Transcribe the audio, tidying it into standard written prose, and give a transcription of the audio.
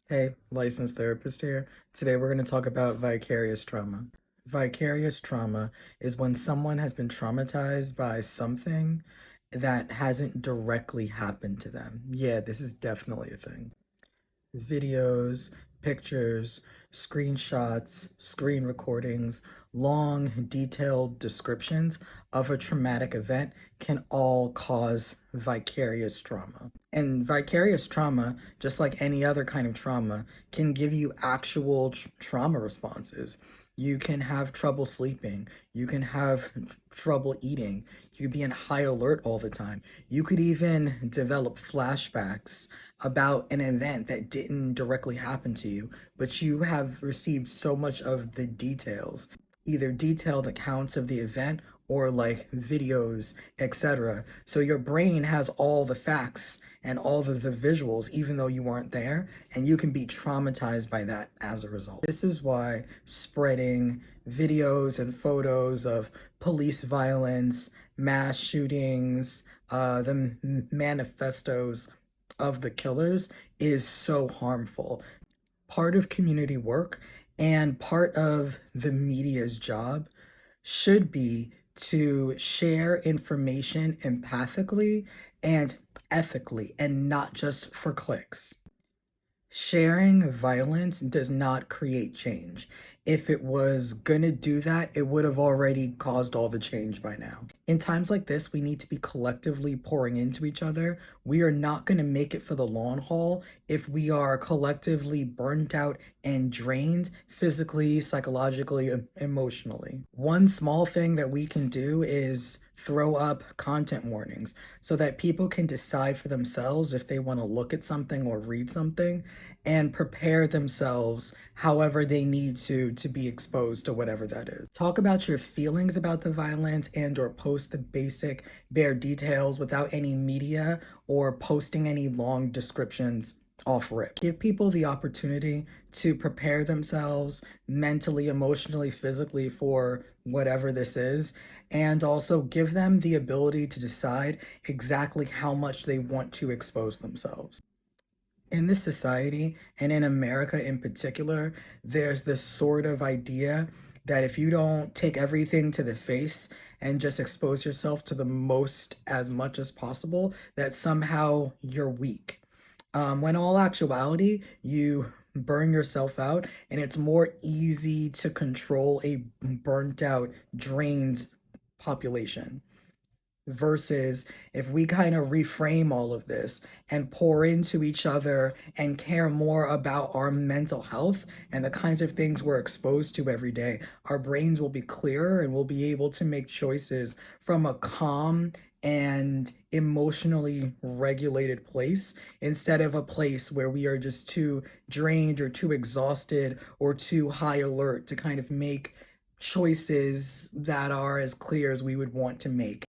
Hey, licensed therapist here. Today we're going to talk about vicarious trauma. Vicarious trauma is when someone has been traumatized by something that hasn't directly happened to them. Yeah, this is definitely a thing. Videos, pictures, screenshots, screen recordings, long, detailed descriptions of a traumatic event can all cause vicarious trauma. And vicarious trauma, just like any other kind of trauma, can give you actual trauma responses. You can have trouble sleeping. You can have trouble eating. You could be in high alert all the time. You could even develop flashbacks about an event that didn't directly happen to you, but you have received so much of the details, either detailed accounts of the event or like videos, etc. So your brain has all the facts and all the visuals, even though you weren't there, and you can be traumatized by that as a result. This is why spreading videos and photos of police violence, mass shootings, the manifestos of the killers is so harmful. Part of community work and part of the media's job should be to share information empathically and ethically and not just for clicks. Sharing violence does not create change. If it was gonna do that, it would have already caused all the change by now. In times like this, we need to be collectively pouring into each other. We are not gonna make it for the long haul if we are collectively burnt out and drained physically, psychologically, emotionally. One small thing that we can do is throw up content warnings so that people can decide for themselves if they want to look at something or read something and prepare themselves however they need to be exposed to whatever that is. Talk about your feelings about the violence and or post the basic bare details without any media or posting any long descriptions off rip. Give people the opportunity to prepare themselves mentally, emotionally, physically for whatever this is, and also give them the ability to decide exactly how much they want to expose themselves. In this society, and in America in particular, there's this sort of idea that if you don't take everything to the face and just expose yourself to the most as much as possible, that somehow you're weak. When all actuality, you burn yourself out, and it's more easy to control a burnt out, drained population. Versus if we kind of reframe all of this and pour into each other and care more about our mental health and the kinds of things we're exposed to every day, our brains will be clearer and we'll be able to make choices from a calm and emotionally regulated place instead of a place where we are just too drained or too exhausted or too high alert to kind of make choices that are as clear as we would want to make.